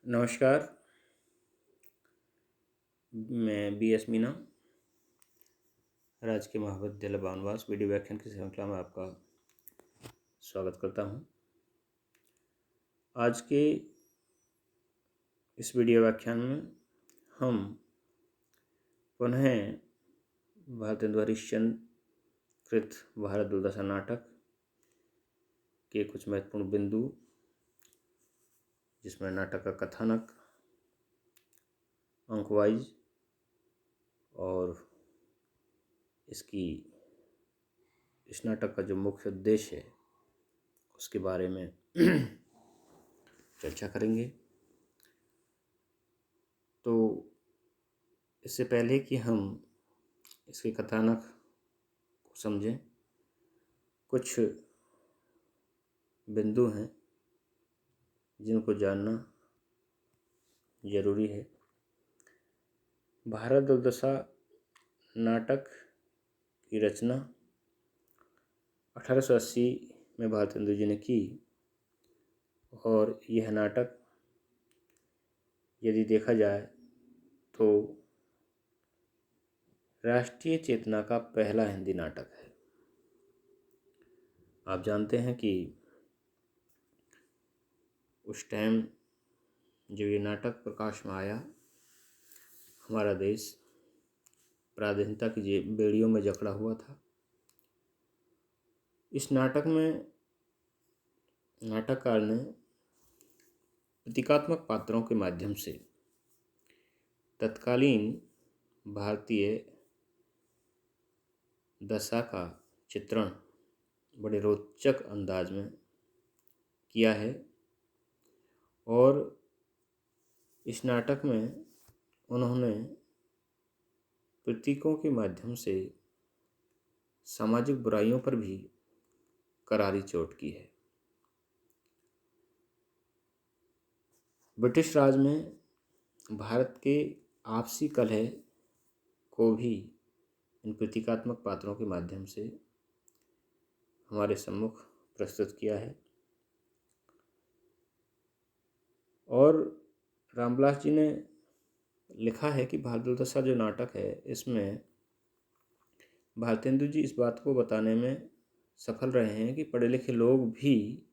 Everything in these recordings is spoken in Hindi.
नमस्कार। मैं बी.एस. मीना, राजकीय महाविद्यालय बानवास वीडियो व्याख्यान की श्रृंखला में आपका स्वागत करता हूं। आज के इस वीडियो व्याख्यान में हम पुनः भारतेंदु हरिश्चंद्र कृत भारत दुर्दशा नाटक के कुछ महत्वपूर्ण बिंदु, जिसमें नाटक का कथानक, अंक वाइज और इस नाटक का जो मुख्य उद्देश्य है उसके बारे में चर्चा करेंगे। तो इससे पहले कि हम इसके कथानक को समझें, कुछ बिंदु हैं जिनको जानना जरूरी है। भारत दुर्दशा नाटक की रचना 1880 में भारतेंदु जी ने की और यह नाटक यदि देखा जाए तो राष्ट्रीय चेतना का पहला हिंदी नाटक है। आप जानते हैं कि उस टाइम जब ये नाटक प्रकाश में आया, हमारा देश पराधीनता की बेड़ियों में जकड़ा हुआ था। इस नाटक में नाटककार ने प्रतीकात्मक पात्रों के माध्यम से तत्कालीन भारतीय दशा का चित्रण बड़े रोचक अंदाज में किया है और इस नाटक में उन्होंने प्रतीकों के माध्यम से सामाजिक बुराइयों पर भी करारी चोट की है। ब्रिटिश राज में भारत के आपसी कलह को भी इन प्रतीकात्मक पात्रों के माध्यम से हमारे सम्मुख प्रस्तुत किया है। और रामविलास जी ने लिखा है कि भारत दुर्दशा जो नाटक है, इसमें भारतेंदु जी इस बात को बताने में सफल रहे हैं कि पढ़े लिखे लोग भी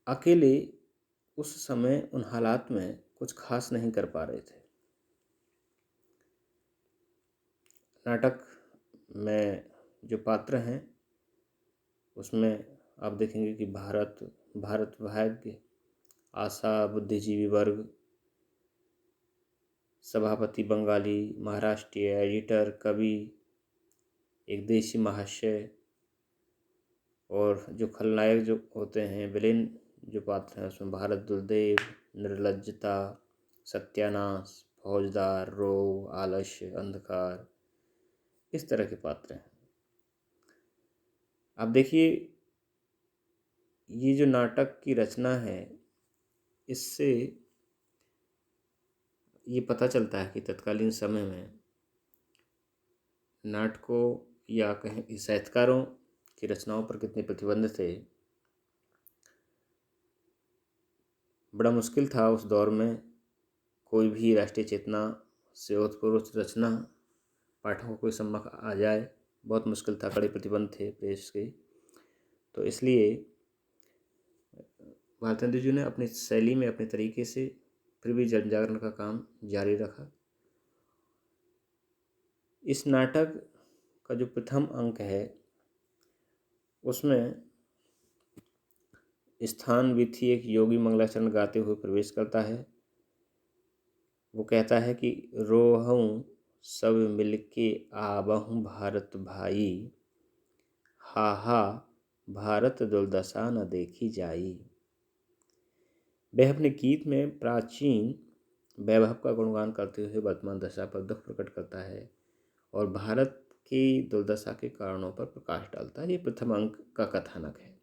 अकेले उस समय उन हालात में कुछ खास नहीं कर पा रहे थे। नाटक में जो पात्र हैं उसमें आप देखेंगे कि भारत भाग्य, आशा, बुद्धिजीवी वर्ग, सभापति बंगाली, महाराष्ट्रीय, एडिटर, कवि, एक देशी महाशय और जो खलनायक जो होते हैं, विलेन जो पात्र हैं, उसमें भारत दुर्देव, निर्लज्जता, सत्यानाश, फौजदार, रोग, आलस्य, अंधकार, इस तरह के पात्र हैं। अब देखिए, ये जो नाटक की रचना है, इससे ये पता चलता है कि तत्कालीन समय में नाटकों या कहें साहित्यकारों की रचनाओं पर कितने प्रतिबंध थे। बड़ा मुश्किल था उस दौर में कोई भी राष्ट्रीय चेतना से ओतप्रोत रचना पाठकों को सम्मुख आ जाए, बहुत मुश्किल था, कड़े प्रतिबंध थे प्रेस के। तो इसलिए भारतेंदु जी ने अपनी शैली में, अपने तरीके से फिर भी जन जागरण का काम जारी रखा। इस नाटक का जो प्रथम अंक है उसमें स्थान विथी एक योगी मंगलाचरण गाते हुए प्रवेश करता है। वो कहता है कि रोहऊँ सब मिलके आबहूँ भारत भाई, हा हा भारत दुर्दशा न देखी जाई। वह अपने गीत में प्राचीन वैभव का गुणगान करते हुए वर्तमान दशा पर दुख प्रकट करता है और भारत की दुर्दशा के कारणों पर प्रकाश डालता है। ये प्रथम अंक का कथानक है।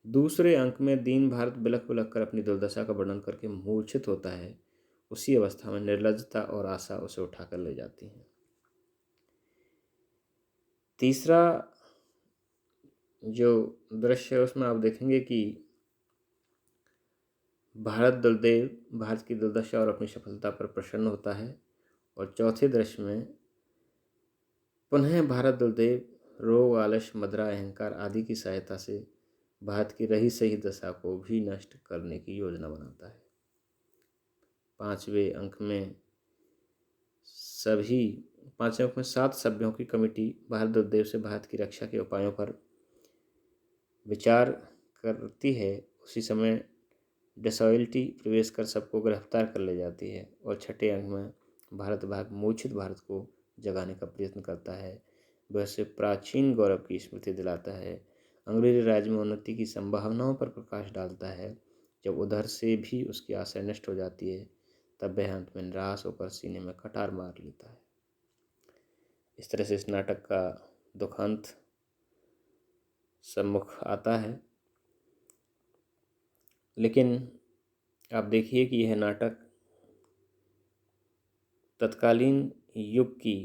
दूसरे अंक में दीन भारत बिलख बिलख कर अपनी दुर्दशा का वर्णन करके मूर्छित होता है। उसी अवस्था में निर्लज्जता और आशा उसे उठाकर ले जाती हैं। तीसरा जो दृश्य है उसमें आप देखेंगे कि भारत दलदेव भारत की दुर्दशा और अपनी सफलता पर प्रसन्न होता है। और चौथे दृश्य में पुनः भारत दलदेव रोग, आलस्य, मदरा, अहंकार आदि की सहायता से भारत की रही सही दशा को भी नष्ट करने की योजना बनाता है। पांचवें अंक में 7 सभ्यों की कमेटी भारत दलदेव से भारत की रक्षा के उपायों पर विचार करती है। उसी समय डेसॉइल्टी प्रवेश कर सबको गिरफ्तार कर ले जाती है। और छठे अंक में भारत भाग मूर्छित भारत को जगाने का प्रयत्न करता है, वह से प्राचीन गौरव की स्मृति दिलाता है, अंग्रेजी राज में उन्नति की संभावनाओं पर प्रकाश डालता है। जब उधर से भी उसकी आशा नष्ट हो जाती है, तब वह अंत में निराश होकर सीने में कटार मार लेता है। इस तरह से इस नाटक का दुखांत सम्मुख आता है। लेकिन आप देखिए कि यह नाटक तत्कालीन युग की,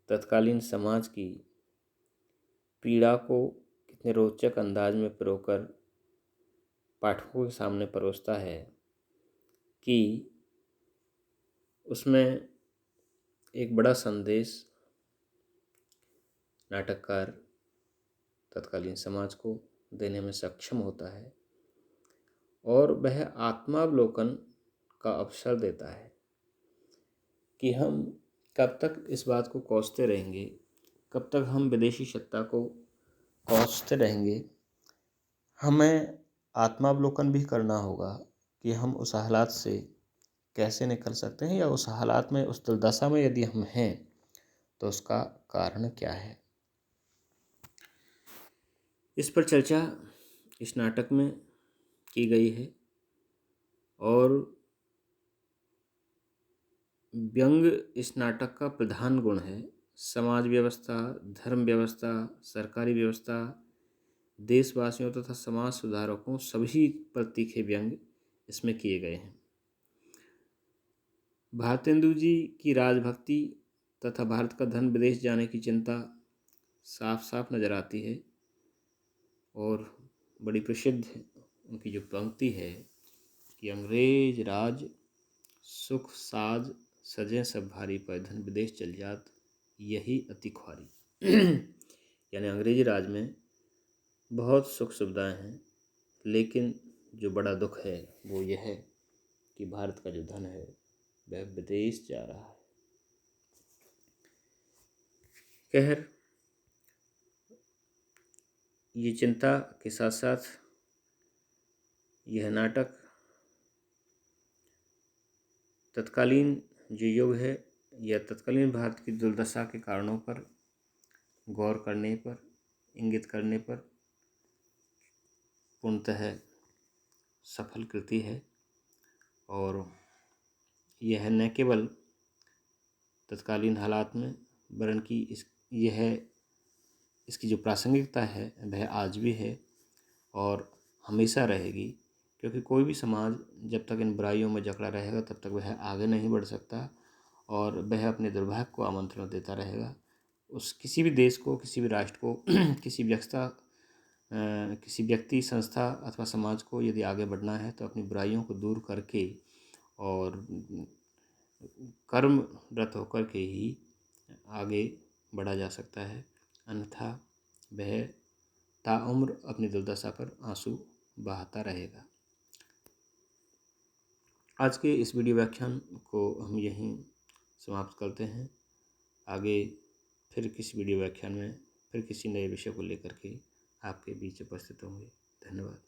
तत्कालीन समाज की पीड़ा को कितने रोचक अंदाज में पिरोकर पाठकों के सामने परोसता है कि उसमें एक बड़ा संदेश नाटककार तत्कालीन समाज को देने में सक्षम होता है। और वह आत्मावलोकन का अवसर देता है कि हम कब तक इस बात को कोसते रहेंगे, कब तक हम विदेशी सत्ता को कोसते रहेंगे। हमें आत्मावलोकन भी करना होगा कि हम उस हालात से कैसे निकल सकते हैं, या उस हालात में, उस दुर्दशा में यदि हम हैं तो उसका कारण क्या है। इस पर चर्चा इस नाटक में की गई है। और व्यंग इस नाटक का प्रधान गुण है। समाज व्यवस्था, धर्म व्यवस्था, सरकारी व्यवस्था, देशवासियों तथा समाज सुधारकों सभी पर तीखे व्यंग इसमें किए गए हैं। भारतेंदु जी की राजभक्ति तथा भारत का धन विदेश जाने की चिंता साफ साफ नजर आती है। और बड़ी प्रसिद्ध उनकी जो पंक्ति है कि अंग्रेज राज सुख साज सजे सब भारी, पर धन विदेश चल जात यही अति ख्वारी। यानी अंग्रेजी राज में बहुत सुख सुविधाएं हैं, लेकिन जो बड़ा दुख है वो यह है कि भारत का जो धन है वह विदेश जा रहा है। खैर, ये चिंता के साथ साथ यह नाटक तत्कालीन जो युग है या तत्कालीन भारत की दुर्दशा के कारणों पर गौर करने पर, इंगित करने पर पूर्णतः सफल कृति है। और यह न केवल तत्कालीन हालात में, वरन की इसकी जो प्रासंगिकता है वह आज भी है और हमेशा रहेगी। क्योंकि कोई भी समाज जब तक इन बुराइयों में जकड़ा रहेगा तब तक वह आगे नहीं बढ़ सकता, और वह अपने दुर्भाग्य को आमंत्रण देता रहेगा। उस किसी भी देश को, किसी भी राष्ट्र को, किसी व्यक्ति, संस्था अथवा समाज को यदि आगे बढ़ना है तो अपनी बुराइयों को दूर करके और कर्मरत होकर के ही आगे बढ़ा जा सकता है। अन्यथा वह ताउम्र अपनी दुर्दशा पर आंसू बहाता रहेगा। आज के इस वीडियो व्याख्यान को हम यहीं समाप्त करते हैं। आगे फिर किसी वीडियो व्याख्यान में फिर किसी नए विषय को लेकर के आपके बीच उपस्थित होंगे। धन्यवाद।